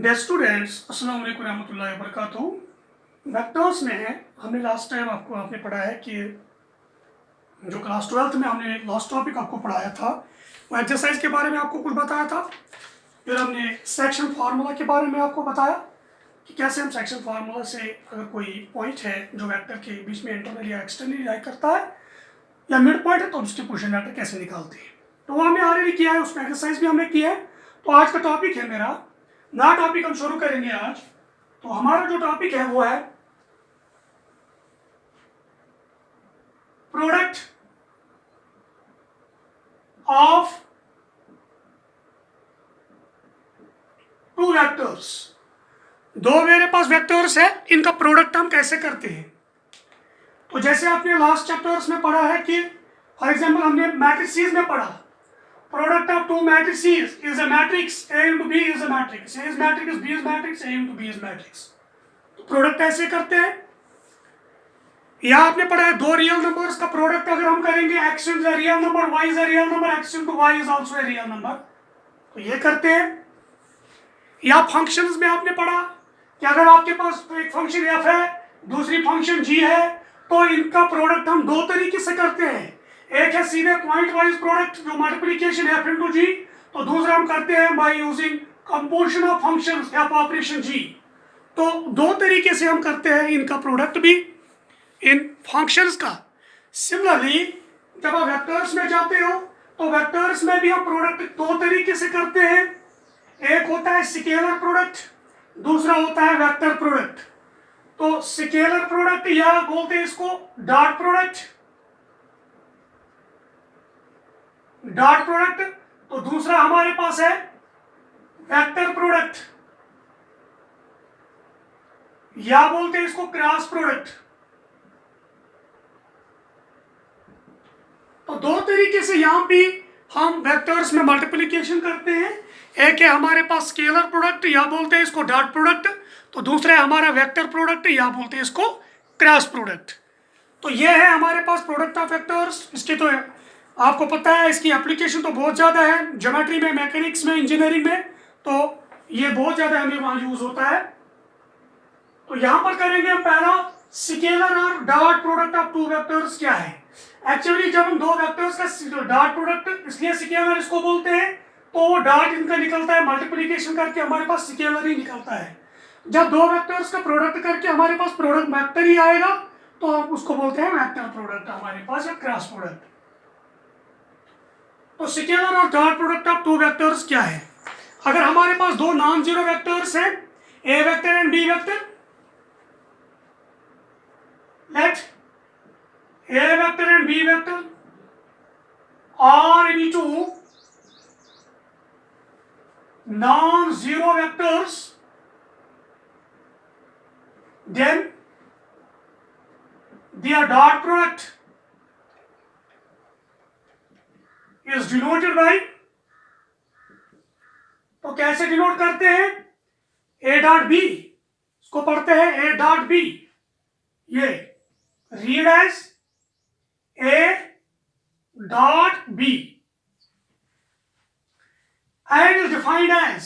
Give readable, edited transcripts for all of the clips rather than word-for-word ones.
Dear students, अस्सलाम वालेकुम रहमतुल्लाहि व बरकातहू। वेक्टर्स में हमने लास्ट टाइम आपने पढ़ा है कि जो क्लास 12th में हमने लास्ट टॉपिक आपको पढ़ाया था वो एक्सरसाइज के बारे में आपको कुछ बताया था। फिर हमने सेक्शन फार्मूला के बारे में आपको बताया कि कैसे हम सेक्शन फार्मूला से अगर कोई पॉइंट है जो वेक्टर के बीच में इंटरनल या एक्सटर्नली लाई करता है या मिड पॉइंट है तो उसकी पोजीशन वेक्टर कैसे निकालते हैं, तो वो हमने ऑलरेडी किया है, उसमें एक्सरसाइज भी हमने किया है। तो आज का टॉपिक है मेरा नया टॉपिक हम शुरू करेंगे आज। तो हमारा जो टॉपिक है वो है प्रोडक्ट ऑफ टू वेक्टर्स। दो मेरे पास वेक्टर्स है, इनका प्रोडक्ट हम कैसे करते हैं। तो जैसे आपने लास्ट चैप्टर्स में पढ़ा है कि फॉर एग्जांपल हमने मैट्रिसेस में पढ़ा product of to matrices is a matrix A into B is a matrix, A is matrix, B is matrix, A into B is matrix। तो प्रोडक्ट ऐसे करते हैं। यहाँ आपने पढ़ा है दो रियल नंबर्स का प्रोडक्ट अगर हम करेंगे x is a real number, y is a real number, x into y is also a real number, तो ये करते हैं। या फंक्शंस में आपने पढ़ा कि अगर आपके पास एक फंक्शन f है, दूसरी फंक्शन g है, तो इनका प्रोडक्ट हम दो तरीके से करते हैं। एक है सीधे पॉइंट वाइज प्रोडक्ट जो मल्टीप्लिकेशन f into g, तो दूसरा हम करते हैं by using composition of functions f operation g। तो दो तरीके से हम करते हैं इनका प्रोडक्ट भी इन फंक्शंस का। सिमिलरली जब आप वेक्टर्स में जाते हो तो वेक्टर्स में भी हम प्रोडक्ट दो तरीके से करते हैं। एक होता है स्केलर प्रोडक्ट, दूसरा होता है वेक्टर प्रोडक्ट। तो स्केलर प्रोडक्ट या बोलते हैं इसको डॉट प्रोडक्ट, डॉट प्रोडक्ट। तो दूसरा हमारे पास है वेक्टर प्रोडक्ट या बोलते हैं इसको क्रॉस प्रोडक्ट। तो दो तरीके से यहां भी हम वेक्टर्स में मल्टीप्लिकेशन करते हैं। एक है हमारे पास स्केलर प्रोडक्ट या बोलते हैं इसको डॉट प्रोडक्ट, तो दूसरा है हमारा वेक्टर प्रोडक्ट या बोलते हैं इसको क्रॉस प्रोडक्ट। तो ये है हमारे पास प्रोडक्ट ऑफ वेक्टर्स। इसकी तो आपको पता है इसकी एप्लीकेशन तो बहुत ज़्यादा है, ज्योमेट्री में, मैकेनिक्स में, इंजीनियरिंग में, तो ये बहुत ज़्यादा हमें वहाँ यूज होता है। तो यहाँ पर करेंगे हम पहला स्केलर और dot product of two vectors क्या है। एक्चुअली जब हम दो वेक्टर्स का डॉट प्रोडक्ट इसलिए स्केलर इसको बोलते हैं, तो वो डॉट इनका निकलता है मल्टीप्लिकेशन करके हमारे पास स्केलर ही निकलता है। जब दो वेक्टर्स का प्रोडक्ट करके हमारे पास प्रोडक्ट वेक्टर ही आएगा तो हम उसको बोलते हैं वेक्टर प्रोडक्ट हमारे पास, या क्रॉस प्रोडक्ट। तो स्केलर और dot product of two vectors क्या है। अगर हमारे पास दो नॉन जीरो वेक्टर्स हैं, ए vector and B vector, let A vector and B vector are into non-zero vectors, then their dot product is denoted by, तो कैसे डिनोट करते हैं, A डॉट B, इसको पढ़ते हैं A डॉट B, ये read as A dot B and is defined as,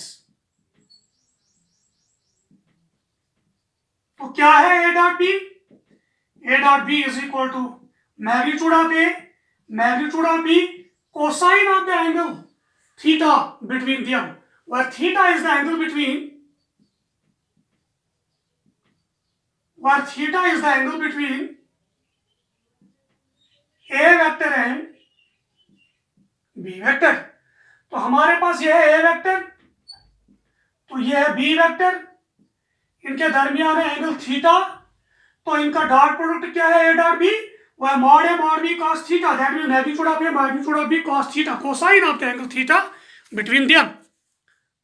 तो क्या है A dot B? A dot B is equal to magnitude of A, magnitude of B, cosine of the angle theta between them, where theta is the angle between, where theta is the angle between A vector and B vector. तो हमारे पास यह है A vector, तो यह है B vector, इनके दरमियान है एंगल थीटा, तो इनका डॉट प्रोडक्ट क्या है A डॉट B, वह मॉड है mod B cos theta, that means magnitude of A magnitude of B cos theta, cosine of the angle theta between them.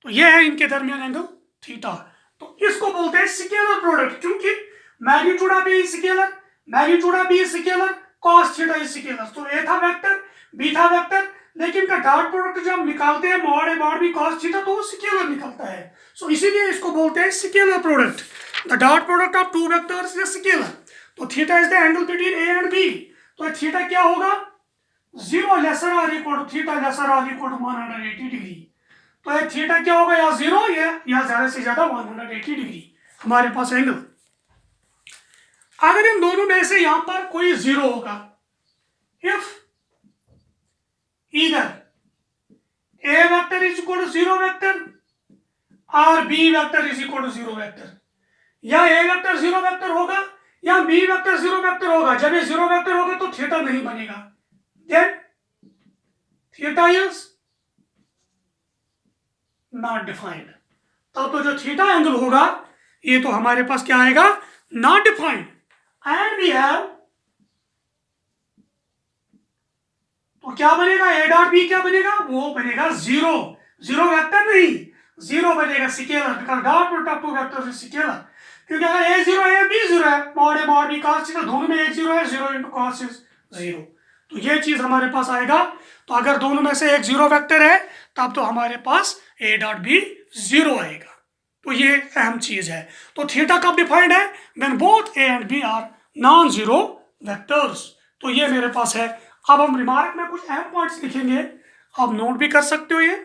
तो यह है इनके दरमियान एंगल थीटा। तो इसको बोलते हैं स्केलर प्रोडक्ट, क्योंकि magnitude of A scalar, magnitude of B scalar, cos theta is scalar. तो A था वेक्टर, B था वेक्टर, लेकिन का डॉट प्रोडक्ट जब निकालते हैं mod a mod B cos theta, तो वो स्केलर निकलता है। सो इसीलिए इसको बोलते हैं scalar product. The dot product of two vectors is scalar. तो theta is the angle between A and B, तो थीटा क्या होगा, 0 लेसर और इक्वल टू थीटा लेसर और इक्वल टू 180 डिग्री। तो ये थीटा क्या होगा, या 0 या ज्यादा से ज्यादा 180 डिग्री हमारे पास एंगल। अगर इन दोनों में से यहां पर कोई 0 होगा, if either a vector is equal to 0 vector और b vector is equal to 0 vector, या a vector 0 vector होगा या b vector 0 vector होगा। जब ये 0 vector होगा तो थीटा नहीं बनेगा, then theta is not defined। तब तो जो थीटा एंगल होगा ये तो हमारे पास क्या आएगा, not defined। And we have, तो क्या बनेगा, a डॉट b क्या बनेगा, वो बनेगा 0 वेक्टर नहीं, 0 बनेगा scalar, because dot product of two vectors is scalar. क्योंकि अगर a 0 है b 0 है, mod a mod b cos theta, दोनों में एक 0 है, 0 into cos इज 0। तो ये चीज हमारे पास आएगा। तो अगर दोनों में से एक 0 वेक्टर है तब तो हमारे पास a डॉट b 0 आएगा। तो ये अहम चीज है। तो थीटा कब डिफाइंड है, when both a and b are non zero vectors. तो ये मेरे पास है। अब हम रिमार्क में कुछ अहम पॉइंट्स लिखेंगे, आप नोट भी कर सकते हो ये।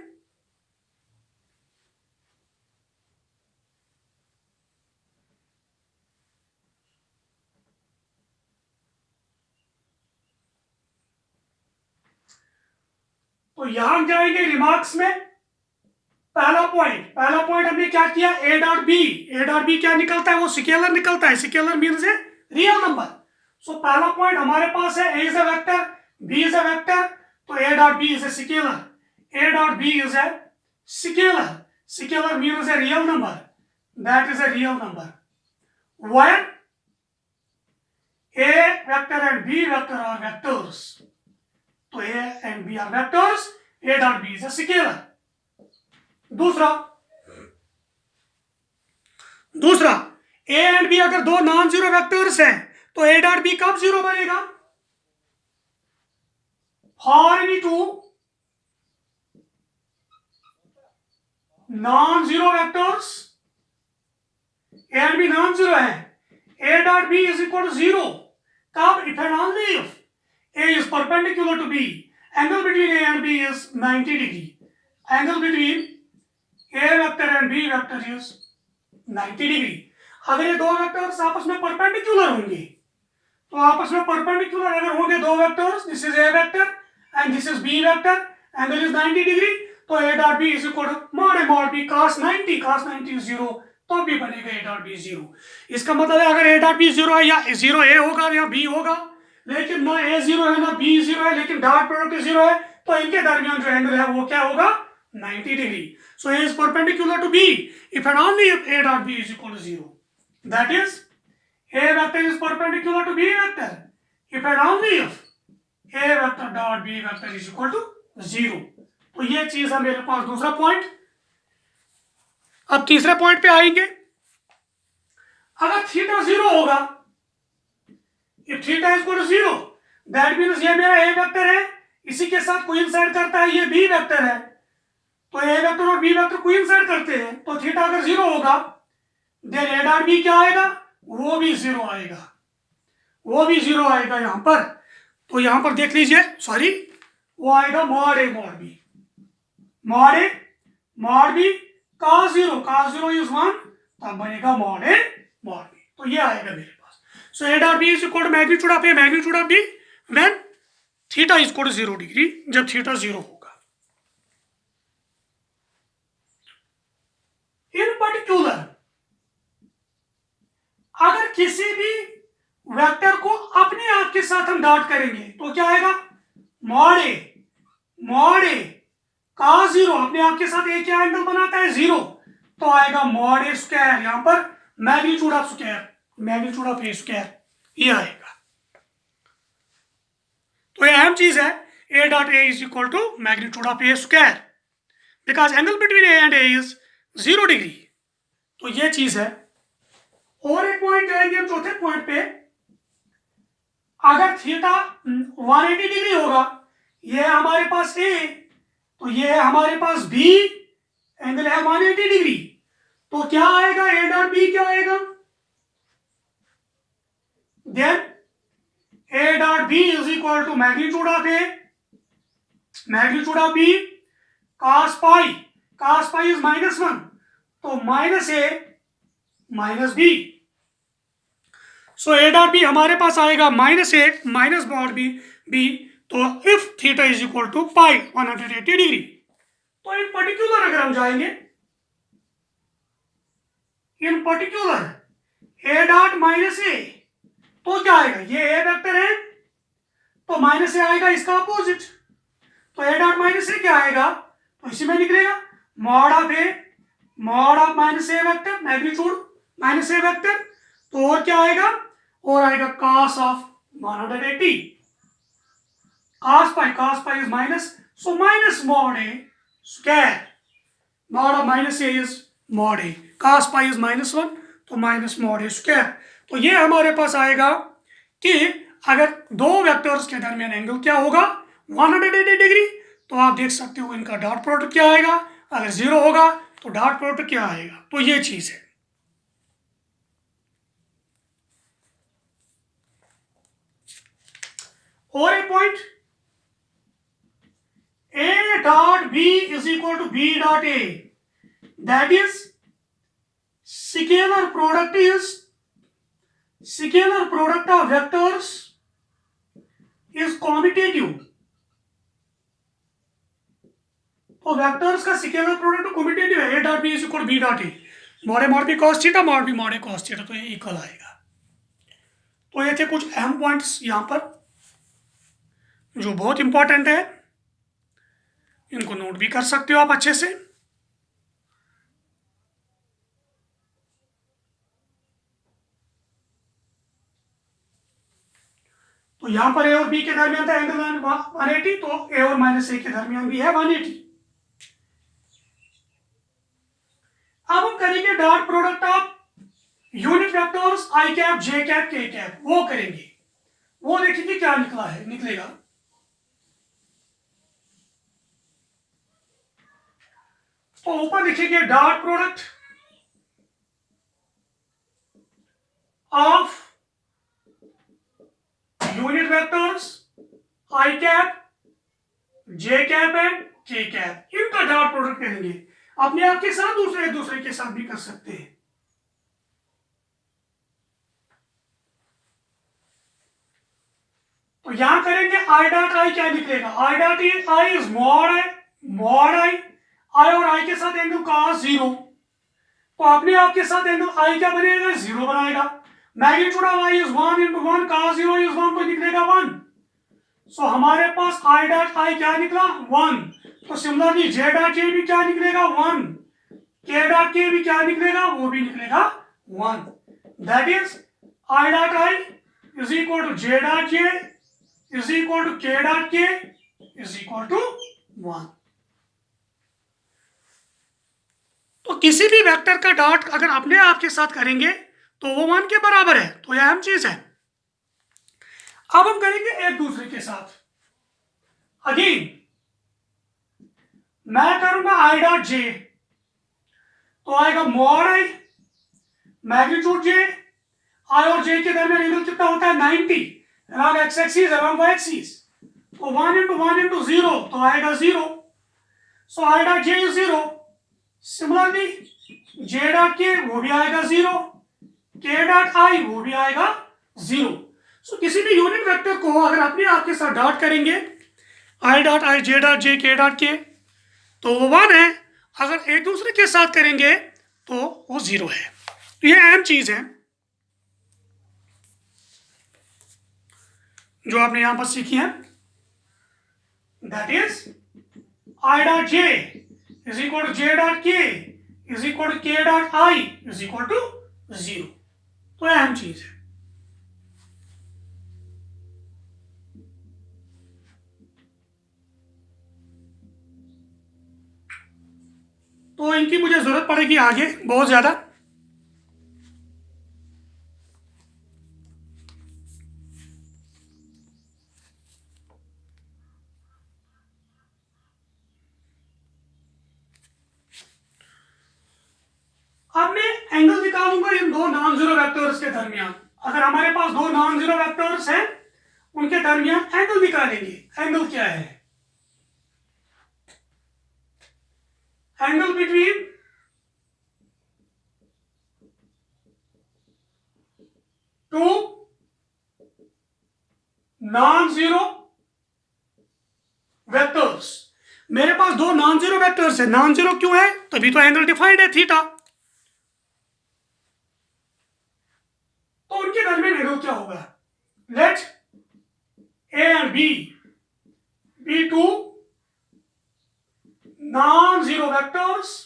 तो यहां जाएंगे रिमार्क्स में। पहला पॉइंट हमने क्या किया, a डॉट बी क्या निकलता है, वो स्केलर निकलता है। Scalar means a real number. So पहला पॉइंट हमारे पास है, a is a vector, b is a vector, तो a dot B is a scalar. a dot B is a scalar means a real number, that is a real number when a vector and b vector are vectors. तो a and b are vectors, a dot b is a scalar. दूसरा a and b अगर दो non zero vectors हैं तो a dot b कब zero बनेगा, for any two non zero vectors, a and b non zero है, a dot b is equal to 0 कब, if and only if a is perpendicular to b, angle between a and b is 90 degree, angle between a vector and b vector is 90 degree. अगर ये दो vectors आपस में perpendicular होंगे, तो आपस में परपेंडिकुलर अगर होंगे दो vectors, this is a vector and this is b vector, angle is 90 degree, तो a dot b is equal to mod a mod b cos 90 इज 0, तो भी बनेगा a डॉट b 0। इसका मतलब है अगर a डॉट b 0 है, या 0 a होगा या b होगा, लेकिन ना a 0 है ना b 0 है, लेकिन डॉट प्रोडक्ट 0 है, तो इनके दरमियान जो एंगल है वो क्या होगा, 90 degree. So A is perpendicular to B if and only if A dot B is equal to 0. That is, A vector is perpendicular to B vector if and only if A vector dot B vector is equal to 0. तो ये चीज है मेरे पास दूसरा point. अब तीसरे point पे आएंगे। अगर थीटा 0 होगा, if theta is equal to 0, that means ये मेरा A वेक्टर है, इसी के साथ कोइंसाइड करता है ये B वेक्टर है, तो a वेक्टर और b वेक्टर कोइंसाइड करते हैं, तो थीटा अगर 0 होगा, देन a डॉट b क्या आएगा, वो भी 0 आएगा यहां पर। तो यहां पर देख लीजिए, सॉरी, वो आएगा mod a mod b cos 0 is 1, तब बनेगा मॉड a मॉड b। तो ये आएगा मेरे पास। So a dot b is equal to magnitude of a magnitude of b when theta is equal to 0 degree, जब थीटा 0 होगा। इन पर्टिकुलर अगर किसी भी वेक्टर को अपने आप के साथ हम डॉट करेंगे तो क्या आएगा, मॉड ए cos 0, अपने आप के साथ ए क्या एंगल बनाता है, 0, तो आएगा मॉड ए स्क्वायर, यहां पर मैग्नीट्यूड ऑफ ए स्क्वायर, ये आएगा। तो ये अहम चीज है, a dot a is equal to magnitude of a square, because angle between a and a is 0 degree. तो ये चीज है। और एक पॉइंट जाएंगे हम चौथे पॉइंट पे। अगर थीटा 180 डिग्री होगा, ये है हमारे पास ए, तो ये है हमारे पास बी, एंगल है 180 डिग्री, तो क्या आएगा, ए डॉट बी क्या आएगा, then a dot B is equal to magnitude of b cos pi cos pi is -1, तो -a -b, so a dot b हमारे पास आएगा -a -mod b, तो if theta is equal to pi 180 degree, तो in particular अगर हम जाएंगे, in particular a dot -a, तो क्या आएगा, ये a वेक्टर है तो -a आएगा इसका अपोजिट, तो a डॉट -a क्या आएगा, तो इसी में निकलेगा mod of a mod of -a vector magnitude -a vector, तो और क्या आएगा, और आएगा cos of 180, cos pi is minus, so minus mod a square, mod of -a is mod a, cos pi is -1, तो माइनस मॉड a स्क्वायर, तो ये हमारे पास आएगा कि अगर दो वेक्टर्स के दरमियान एंगल क्या होगा 180 डिग्री, तो आप देख सकते हो इनका डॉट प्रोडक्ट क्या आएगा, अगर 0 होगा तो डॉट प्रोडक्ट क्या आएगा, तो ये चीज है। और एक point, a dot b is equal to b dot a, that is scalar product of vectors is commutative, तो वेक्टर्स का स्केलर प्रोडक्ट कम्यूटेटिव है, a dot b is equal to b dot a, mod b cos theta mod b cos theta, तो ये equal आएगा। तो ये थे कुछ अहम पॉइंट्स यहाँ पर जो बहुत इंपॉर्टेंट है, इनको नोट भी कर सकते हो आप अच्छे से। तो यहां पर a और b के दरमियान था एंगल 180, तो a और -a के दरमियान भी है 180। अब हम करेंगे dot product of unit vectors i cap j cap k cap, वो करेंगे, वो देखेंगे क्या निकलेगा। तो ऊपर लिखेंगे dot product of unit vectors i cap j cap and k cap, इनका डॉट प्रोडक्ट करेंगे, अपने आप के साथ एक दूसरे के साथ भी कर सकते हैं। तो यहां करेंगे i डॉट i, क्या निकलेगा, i dot i is mod i और i के साथ एंगल cos 0, तो अपने आप के साथ एंगल i क्या बनेगा, 0 बनाएगा, magnitude of i is 1 into 1, cos 0 is 1, तो निकलेगा 1, सो हमारे पास i डॉट i क्या निकला 1, तो सिमिलरली j डॉट j भी क्या निकलेगा 1, k डॉट k भी क्या निकलेगा, वो भी निकलेगा 1, that is i dot i is equal to j dot j is equal to k dot k is equal to 1। तो किसी भी वेक्टर का डॉट अगर अपने आप के साथ करेंगे तो वो 1 के बराबर है, तो यह अहम चीज है। अब हम करेंगे एक दूसरे के साथ, अगेन मैं करूंगा i डॉट j, तो आएगा mod i magnitude j, i और j के दरमियान एंगल कितना होता है 90, along x axis along y axis, तो 1 into 1 into 0, तो आएगा 0, सो i dot j is 0, similarly j dot k वो भी आएगा 0, k डॉट i वो भी आएगा 0। सो किसी भी यूनिट वेक्टर को अगर अपने आप के साथ डॉट करेंगे i dot i j dot j k dot k, तो वो 1 है, अगर एक दूसरे के साथ करेंगे तो वो 0 है। तो ये अहम चीज है जो आपने यहां पर सीखी है, that is i dot j is equal to j dot k is equal to k dot i is equal to 0, तो अहम चीज है। तो इनकी मुझे जरूरत पड़ेगी आगे बहुत ज्यादा। अब मैं एंगल निकालूंगा इन दो नॉन जीरो वेक्टर्स के दरमियान, अगर हमारे पास दो नॉन जीरो वेक्टर्स हैं उनके दरमियान एंगल निकालेंगे, एंगल क्या है, angle between to non zero vectors. मेरे पास दो नॉन जीरो वेक्टर्स है। नॉन जीरो क्यों है? तभी तो एंगल डिफाइंड है थीटा। तो उनके दरमियान एंगल क्या होगा? Let a and b be two non zero vectors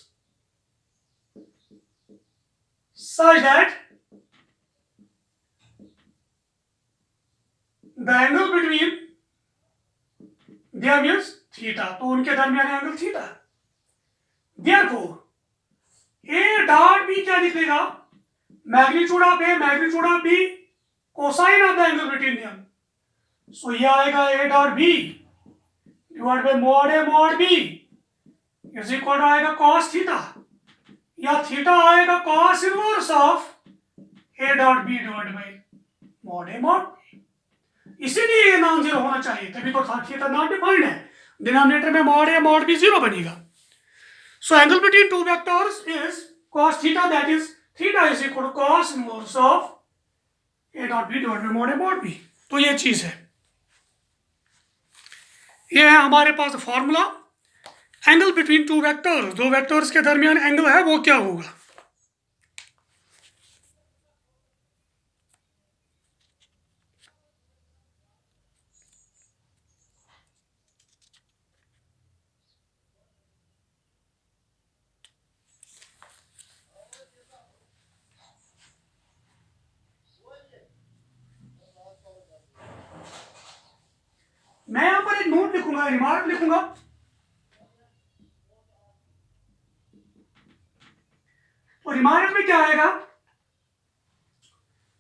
such that the angle between them is theta। तो उनके दरमियान angle theta. Therefore, A dot B क्या निकलेगा? Magnitude of A, magnitude of B, cosine of the angle between them. So ये आएगा A dot B divide by mod A mod B is equal to आएगा cos theta, या theta आएगा cos inverse of A dot B divide by mod A mod B। इसीलिए ये non zero होना चाहिए, तभी तो थीटा नॉट डिफाइंड है। डिनोमिनेटर में mod A mod B zero बनेगा। So angle between two vectors is cos theta, that is theta is equal to cos inverse of A dot B divided by mod A mod B। तो ये चीज है, ये है हमारे पास formula. Angle between two vectors, दो vectors के दरमियान एंगल है वो क्या होगा? मैं यहां पर एक नोट लिखूंगा, रिमार्क लिखूंगा। तो रिमार्क में क्या आएगा?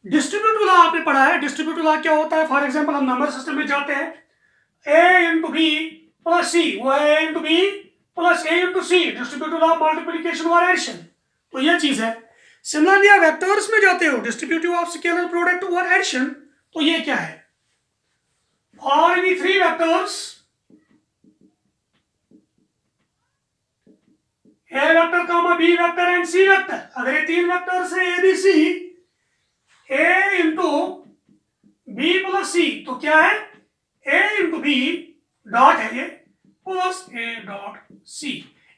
डिस्ट्रीब्यूटिव लॉ आपने पढ़ा है। डिस्ट्रीब्यूटिव लॉ क्या होता है? फॉर एग्जांपल हम नंबर सिस्टम में जाते हैं, a into b plus c, वो a into b plus a into c, distributive law multiplication और एडिशन। तो ये चीज है। सिमिलरली आप वेक्टर्स में जाते हो, distributive of scalar product over addition. तो ये क्या है? For any three vectors, a vector comma b vector and c vector, अगर ये तीन वेक्टर्स है a b c, a into b plus c, तो क्या है? ए इंटू बी डॉट है ये plus a dot c,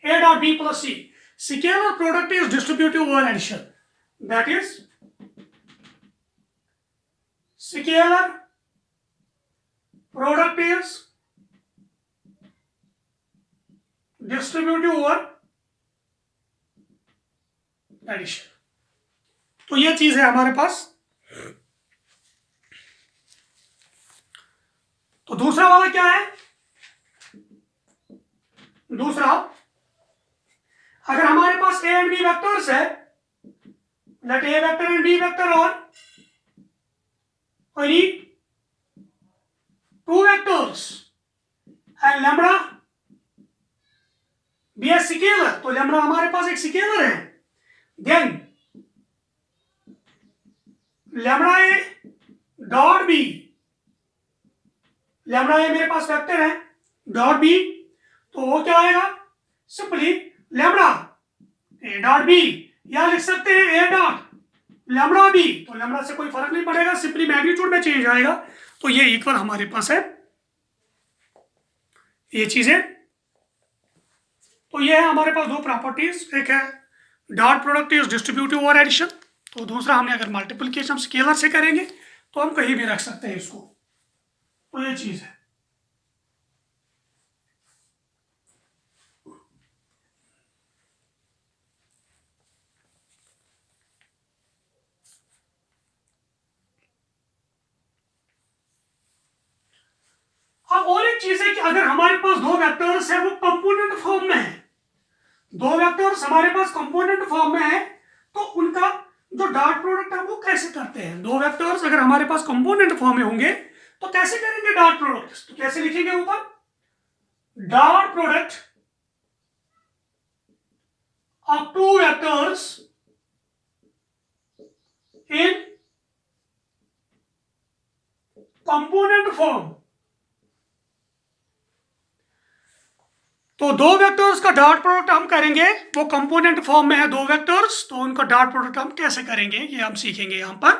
a dot b plus c. Scalar product is distributive over addition, that is scalar product is distributive over addition. तो ये चीज है हमारे पास। तो दूसरा वाला क्या है? दूसरा, अगर हमारे पास ए एंड बी वेक्टर्स है, let a vector and B vector are any two vectors and lambda be a scalar, तो लैम्बडा हमारे पास एक स्केलर है। Then lambda a dot b, lambda a मेरे पास वेक्टर है डॉट बी, तो वो क्या आएगा? Simply lambda a dot b, या लिख सकते हैं ए डॉट लैम्बडा बी। तो लैम्बडा से कोई फर्क नहीं पड़ेगा, सिंपली मैग्नीट्यूड में चेंज आएगा। तो ये इक्वल हमारे पास है, ये चीजें। तो ये है हमारे पास दो प्रॉपर्टीज, एक है dot product is distributive over addition, तो दूसरा हमने अगर मल्टीप्लिकेशन स्केलर से करेंगे तो हम कहीं भी रख सकते हैं इसको। तो ये चीज है। अब और एक चीज है कि अगर हमारे पास दो वेक्टर्स है वो कंपोनेंट फॉर्म में है, दो वेक्टर्स हमारे पास कंपोनेंट फॉर्म में है, तो उनका जो डॉट प्रोडक्ट है वो कैसे करते हैं? दो वेक्टर्स अगर हमारे पास कंपोनेंट फॉर्म में होंगे तो कैसे करेंगे डॉट प्रोडक्ट? तो कैसे लिखेंगे ऊपर? Dot product of two vectors in component form. तो दो वेक्टर्स का डॉट प्रोडक्ट हम करेंगे, वो कंपोनेंट फॉर्म में है दो वेक्टर्स, तो उनका डॉट प्रोडक्ट हम कैसे करेंगे ये हम सीखेंगे यहां पर।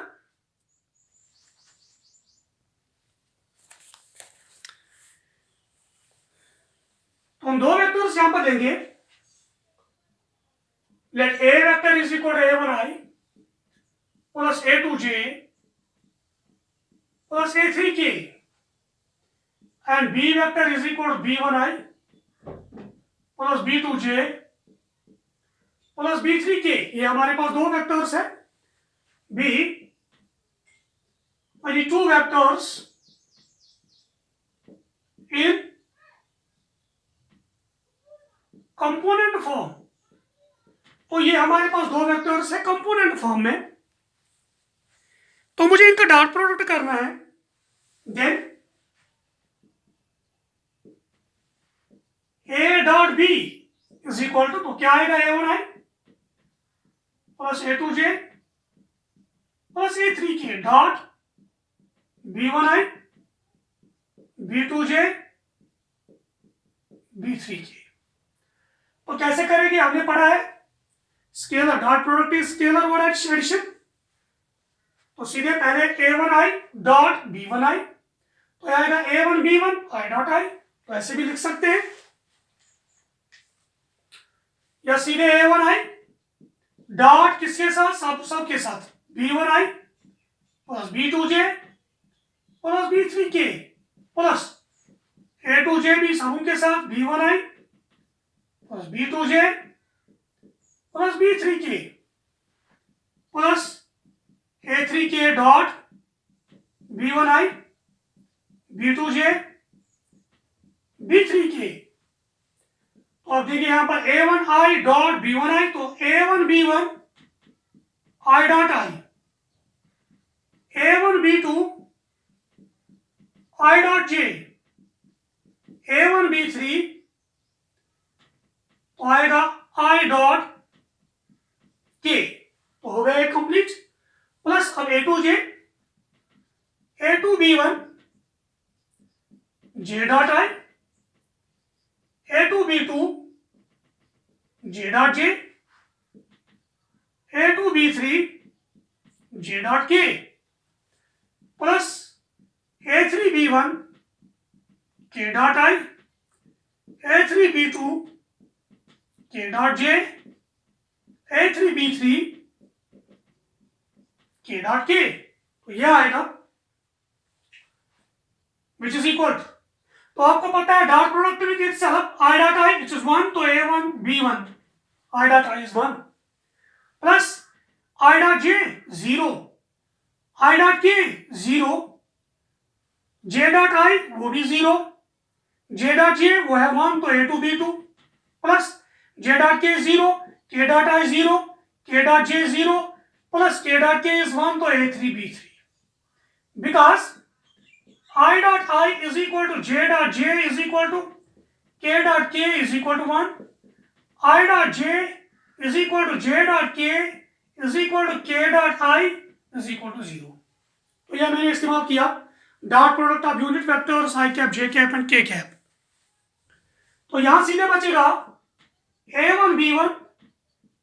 तो हम दो वेक्टर्स यहां पर लेंगे, let a vector is equal to a1i plus a2j plus a3k and b vector is equal to b1i plus b2j plus b3k। ये हमारे पास दो वेक्टर्स है b, यानी two vectors in component form. तो ये हमारे पास दो वेक्टर्स है कंपोनेंट फॉर्म में, तो मुझे इनका डॉट प्रोडक्ट करना है। Then a dot b is equal to, तो क्या आएगा a1i plus a2j plus a3k dot b1i b2j b3k। तो कैसे करेंगे, हमने पढ़ा है scalar dot product is scalar word addition. तो सीधे पहले a1i डॉट b1i, तो आएगा a1 b1 i dot i, तो ऐसे भी लिख सकते हैं, या सीधे a1i डॉट किसके साथ, सब के साथ b1i plus b2j plus b3k plus a2j भी समूह के साथ b1i plus b2j plus b3k plus a3k dot b1i b2j b3k। तो अब देखिए यहां पर a1i डॉट b1i, तो a1 b1 i dot i, a1 b2 i dot j, a1 b3 तो आएगा i डॉट k। तो हो गया एक कंप्लीट। प्लस अब a2j, a2 b1 j dot i, a2 b2 j dot j, a2 b3 j dot k plus a3 b1 k dot i, a3 b2 k dot j, a3 b3 k dot k। तो यह आएगा which is equal, तो आपको पता है dot product with itself i dot i which is 1, तो a1 b1 i dot i is 1 plus i dot j 0, i dot k 0, j dot i वो भी 0, j डॉट j वो है 1, तो a2 b2 plus j dot k 0, k dot i 0, k dot j 0 plus k dot k is 1, तो a3 b3, because I dot I is equal to j dot j is equal to k dot k is equal to 1, I dot j is equal to j dot k is equal to k dot I is equal to 0। तो यह मैंने इस्तेमाल किया dot product of unit vectors i cap j cap and k cap. तो यहां सीधे बचेगा a1 b1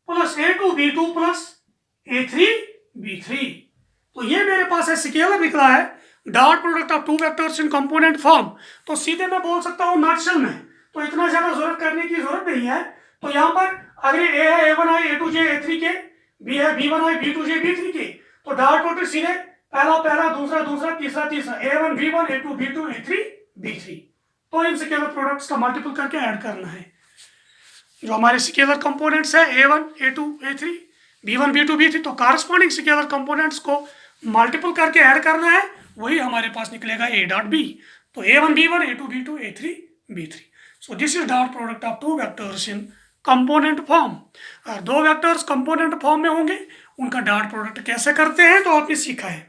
plus a2 b2 plus a3 b3। तो ये मेरे पास है स्केलर निकला है dot product of two vectors in component form. तो सीधे मैं बोल सकता हूँ नॉटशेल में, तो इतना ज्यादा जरूरत करने की जरूरत नहीं है। तो यहाँ पर अगर ए है a1i a2j a3k, बी है b1i b2j b3k, तो डॉट प्रोडक्ट सीधे पहला पहला दूसरा दूसरा तीसरा तीसरा a1 b1 a2 b2 a3 b3। तो इन स्केलर प्रोडक्ट्स का मल्टीपल करके ऐड करना है। जो हमारे स्केलर कंपोनेंट्स है a1 a2 a3 b1 b2 b3, तो कॉरस्पॉन्डिंग स्केलर कंपोनेंट्स को मल्टीपल करके ऐड करना है, वही हमारे पास निकलेगा a डॉट b। तो a1 b1 a2 b2 a3 b3। So this is dot product of two vectors in component form. और दो वेक्टर्स कंपोनेंट फॉर्म में होंगे, उनका डॉट प्रोडक्ट कैसे करते हैं तो आपने सीखा है।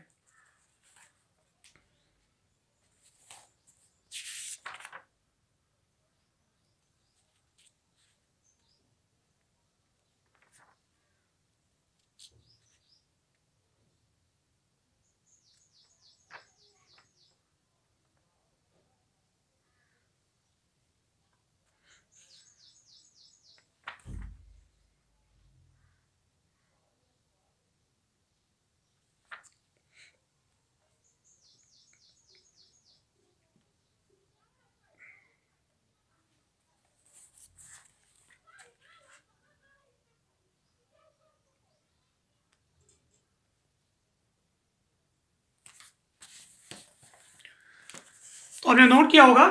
तो आपने नोट किया होगा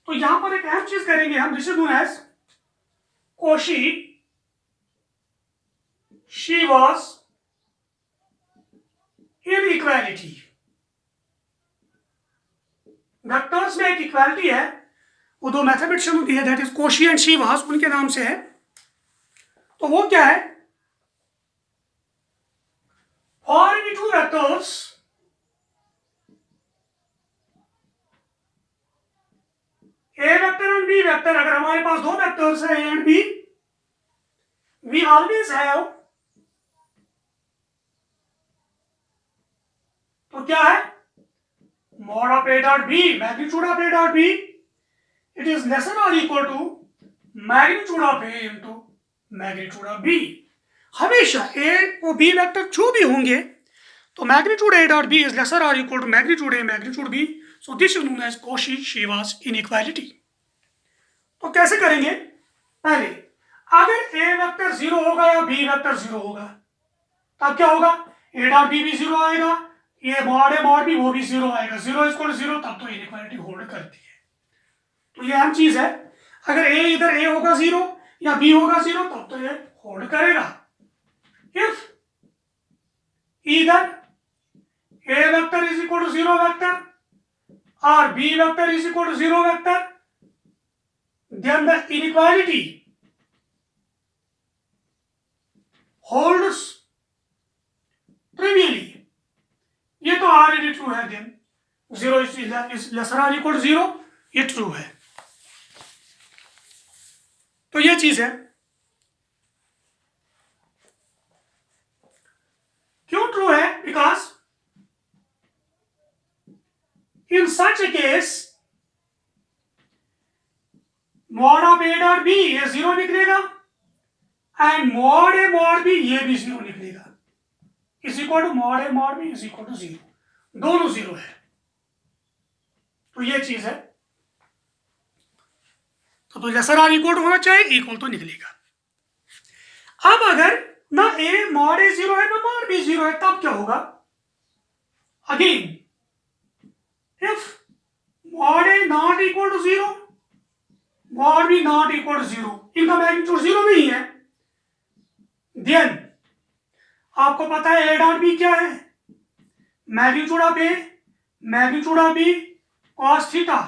तो यहां पर एक अहम चीज करेंगे हम, this is known as Cauchy Schwarz inequality। Vectors में एक इक्वालिटी है, वो दो मैथमेटिशियन होती है, that is Cauchy and Schwarz, उनके नाम से है। तो वो क्या है, for any two vectors a vector and B vector, अगर हमारे पास दो वेक्टर्स है a and b, we always have, तो क्या है, mod of A dot B, magnitude of A dot B, it is lesser or equal to magnitude of A into magnitude of B। हमेशा A और B vector जो भी होंगे तो magnitude A dot B is lesser or equal to magnitude A magnitude B, so this is known as Cauchy Schwarz inequality। तो कैसे करेंगे, पहले अगर A वेक्टर 0 होगा या B वेक्टर 0 होगा तब क्या होगा, A dot B भी 0 आएगा, ये मॉड है मॉड भी वो भी 0 आएगा, 0 इक्वल टू 0, तब तो इनइक्वालिटी होल्ड करती है। तो ये अहम चीज है, अगर ए इधर ए होगा 0 या बी होगा 0 तब तो ये होल्ड करेगा। If either a vector is equal to 0 vector or b vector is equal to 0 vector, then the inequality holds trivially. ये तो ऑलरेडी ट्रू है, देन 0 इज लेसर और इक्वल टू 0, ये ट्रू है। तो ये चीज है, क्यों ट्रू है, because in such a case mod of a dot b ये 0 निकलेगा and mod a mod b ये भी 0 निकलेगा, is equal to mod a mod b is equal to 0, दोनों 0 है। तो ये चीज है, तो लेसर और इक्वल टू होना चाहिए, इक्वल तो निकलेगा। अब अगर ना ए मॉड ए 0 है ना मॉड बी 0 है तब क्या होगा, again if mod a not equal to 0 mod b not equal to 0, इनका मैग्नीट्यूड 0 नहीं है, देन आपको पता है ए डॉट बी क्या है, magnitude of a magnitude of b cos theta,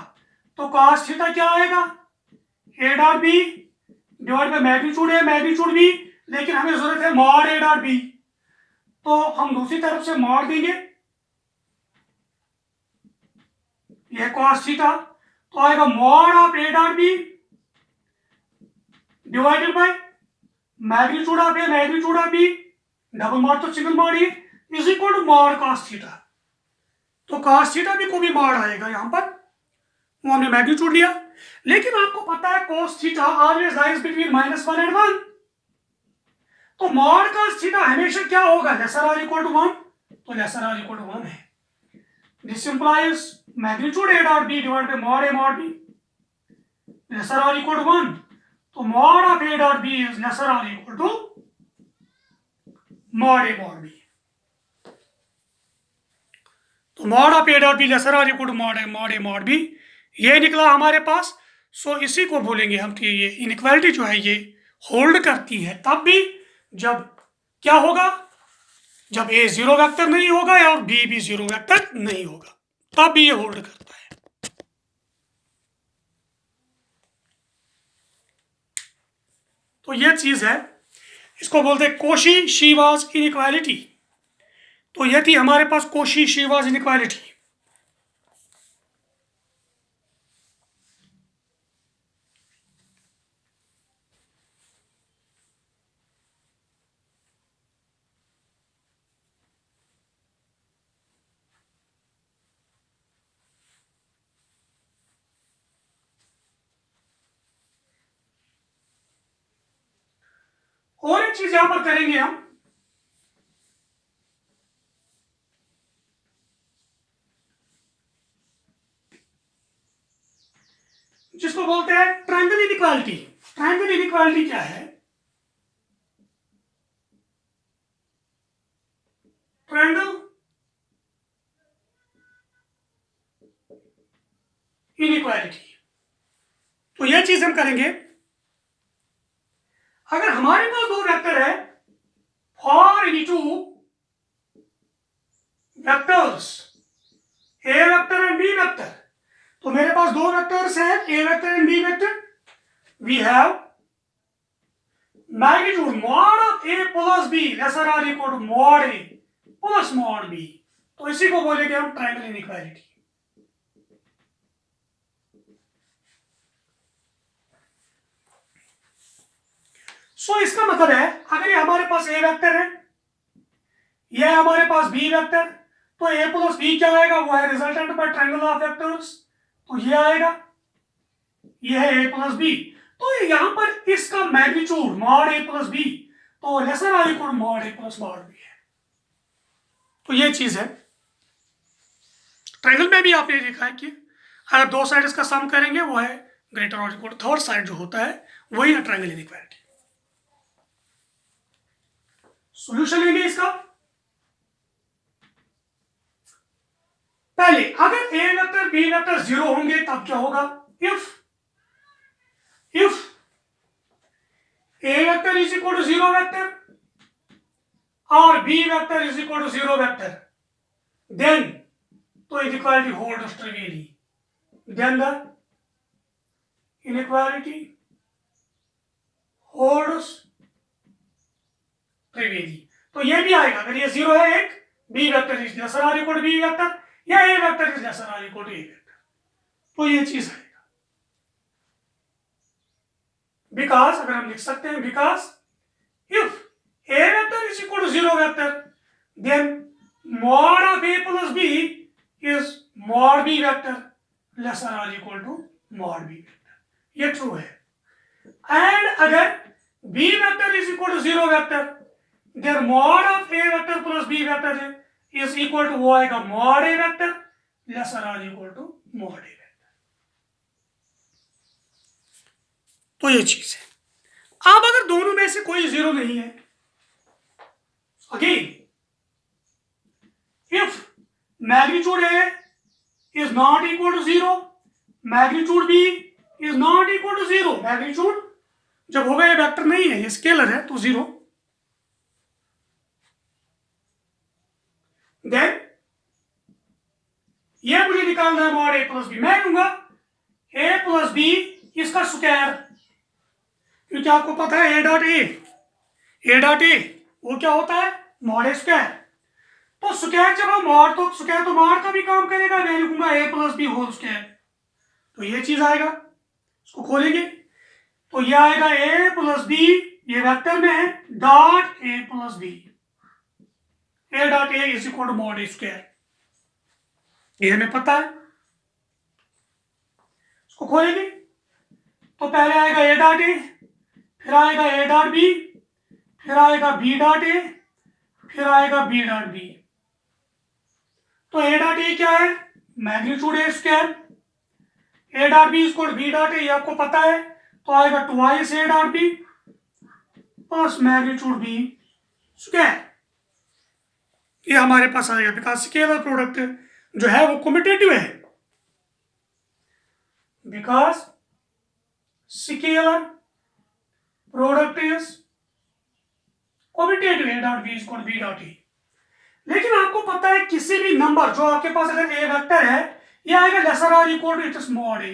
तो कॉस थीटा क्या आएगा, a dot b divide by magnitude a magnitude b, लेकिन हमें जरूरत है मॉड ए डॉट बी, तो हम दूसरी तरफ से मॉड देंगे, ये कॉस थीटा, तो आएगा mod of a dot b divided by magnitude of a magnitude of b, double mod तो सिंगल मॉड ही, is equal to mod cos theta. तो कॉस थीटा भी को भी मॉड आएगा यहां पर, वो हमने मैग्नीट्यूड लिया, लेकिन आपको पता है cos theta always lies between -1 and 1, तो मॉड cos थीटा हमेशा क्या होगा, लेसर और इक्वल टू 1, तो लेसर और इक्वल टू 1 है। This implies magnitude a dot b divide by mod a mod b lesser और इक्वल टू 1, तो mod of a dot B is lesser और equal to mod a mod b, तो mod of a dot b lesser और equal to mod a mod b, ये निकला हमारे पास। सो इसी को बोलेंगे हम कि ये इनइक्वालिटी जो है ये होल्ड करती है तब भी जब क्या होगा, जब ए 0 वेक्टर नहीं होगा और बी भी 0 वेक्टर नहीं होगा, तब भी ये होल्ड करता है। तो ये चीज है, इसको बोलते हैं Cauchy Schwarz इनइक्वालिटी। तो ये थी हमारे पास Cauchy Schwarz इनइक्वालिटी। और एक चीज यहां पर करेंगे हम, जिसको बोलते हैं triangle inequality. Inequality, triangle inequality क्या है? ट्रायंगल इनइक्वालिटी, तो यह चीज हम करेंगे। अगर हमारे पास दो वेक्टर है, for any two vectors a vector and B vector, तो मेरे पास दो वेक्टर्स हैं, ए vector and B vector, we have magnitude mod of a plus b lesser or equal to mod a plus mod b, तो इसी को बोलेंगे हम ट्रायंगल इनइक्वालिटी। सो इसका मतलब है, अगर ये हमारे पास ए वेक्टर है, यह हमारे पास बी वेक्टर, तो ए प्लस बी क्या आएगा? वो है resultant by triangle of vectors, तो ये आएगा, ये है ए प्लस बी। तो यहां पर इसका magnitude mod a plus b, तो lesser or equal to mod a plus mod b है। तो ये चीज है। ट्रायंगल में भी आपने देखा है कि अगर दो साइड का सम करेंगे वो है ग्रेटर और इक्वल टू थर्ड साइड जो होता है वही है ट्रायंगल इनइक्वालिटी। सॉल्यूशन लेंगे इसका। पहले अगर a vector b vector zero होंगे तब क्या होगा? If a vector is equal to zero vector or b vector is equal to zero vector, then तो inequality holds trivially, then the inequality holds trivially. तो ये भी आएगा, अगर ये जीरो है एक, b vector is lesser or equal to b vector, या a vector is lesser or equal to a vector, तो ये चीज आएगा। बिकॉज अगर हम लिख सकते हैं, because if a vector is equal to zero vector, then mod of a plus b is mod b vector lesser or equal to mod b vector, ये ट्रू है। एंड अगर b vector is equal to zero vector, then mod of a vector plus b vector is equal to, वो आएगा mod a vector lesser or equal to mod a vector. तो ये चीज है। अब अगर दोनों में से कोई जीरो नहीं है, again if magnitude a is not equal to zero, magnitude b is not equal to zero, magnitude जब होगा ये वेक्टर नहीं है, ये स्केलर है, तो जीरो, देन ये मुझे निकालना है मॉड ए प्लस बी। मैं लूंगा ए प्लस बी इसका स्क्वायर, क्योंकि आपको पता है ए डॉट ए वो क्या होता है? Mod a square. तो स्क्वायर जब हम मॉड, तो स्क्वायर तो मॉड का भी काम करेगा, मैं लिखूंगा a plus b whole square, तो ये चीज आएगा। इसको खोलेंगे तो ये आएगा ए प्लस बी, ये वेक्टर में है, dot a plus b, a dot a is equal to mod a square, ये हमें पता है। इसको खोलेंगे तो पहले आएगा ए डॉट ए, फिर आएगा ए डॉट बी, फिर आएगा बी डॉट ए, फिर आएगा बी डॉट बी। तो ए डॉट ए क्या है? Magnitude a square, a dot b equal to b dot a, ये आपको पता है, तो आएगा twice a dot b plus magnitude b square, ये हमारे पास आएगा। बिकॉज स्केलर प्रोडक्ट जो है वो कम्यूटेटिव है, because scalar product is commutative, a dot b equal to b dot a. लेकिन आपको पता है किसी भी नंबर जो आपके पास अगर ए वेक्टर है, ये आएगा lesser or equal to its mod a,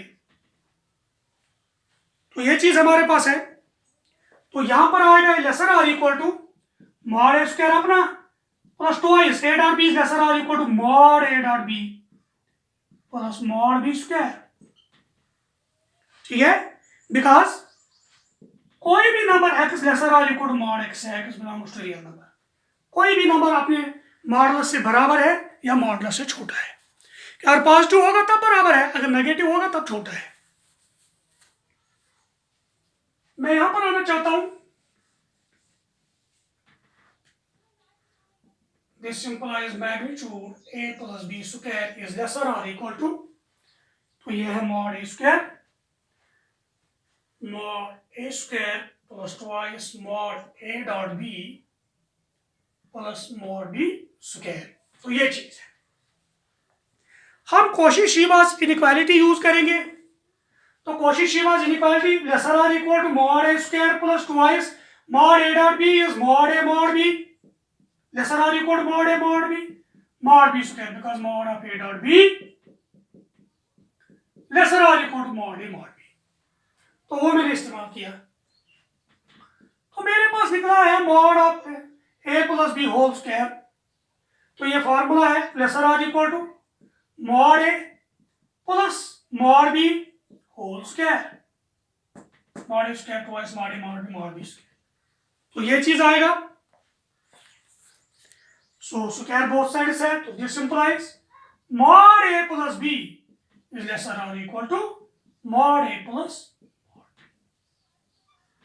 तो ये चीज हमारे पास है। तो यहां पर आएगा lesser or equal to mod a square अपना plus twice a dot B is lesser or equal to mod a dot b plus mod b square, ठीक है। बिकॉज कोई भी number x lesser or equal to mod x है, x belongs to real number, कोई भी number अपने modulus से बराबर है या मॉडुलस से छोटा है। अगर पॉजिटिव होगा तब बराबर है, अगर नेगेटिव होगा तब छोटा है। मैं यहां पर आना चाहता हूं, this simplifies magnitude a plus b square is lesser or equal to, तो ये है mod a square mod a square plus twice mod a dot b plus mod b square. तो ये चीज है। हम कोशी-शीवास इनइक्वालिटी यूज करेंगे। तो कोशी-शीवास inequality lesser or equal to mod a square plus twice mod a dot b is mod a mod b lesser or equal to mod a mod b square because mod of a dot b lesser or equal to mod a mod b। तो वो मैंने इस्तेमाल किया। तो मेरे पास निकला है mod of a plus b whole square. तो ये फॉर्मूला है लेसर और equal to mod a plus mod b whole square, mod a square twice mod a mod b square. तो ये चीज आएगा। सो स्क्वायर बोथ साइड्स है, तो this implies mod a plus b is lesser और equal to mod a plus.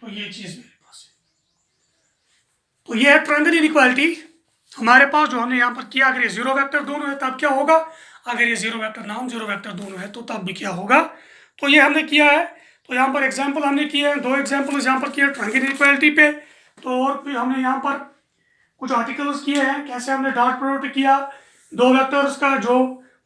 तो ये चीज मेरे पास है। तो ये है ट्रायंगल इनइक्वालिटी हमारे पास जो हमने यहाँ पर किया। अगर ये जीरो वेक्टर दोनों है तब क्या होगा, अगर ये zero vector non zero vector दोनों है तो तब भी क्या होगा। तो ये हमने किया है। तो यहाँ पर एग्जाम्पल हमने किए हैं, दो एग्जाम्पल्स यहाँ पर किए ट्रायंगल इनइक्वालिटी पे। तो और भी हमने यहाँ पर कुछ आर्टिकल्स किए हैं, कैसे हमने डॉट प्रोडक्ट किया, दो वेक्टर्स का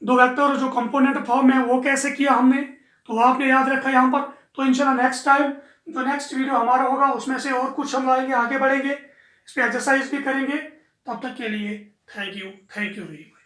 दो वेक्टर जो कंपोनेंट फॉर्म है वो कैसे किया हमने, तो वो आपने याद रखा यहाँ पर। तो इंशाल्लाह नेक्स्ट टाइम जो नेक्स्ट वीडियो हमारा होगा उसमें से और कुछ हम लाएंगे, आगे बढ़ेंगे, इस पर एक्सरसाइज भी करेंगे। तब तक के लिए थैंक यू वेरी मच।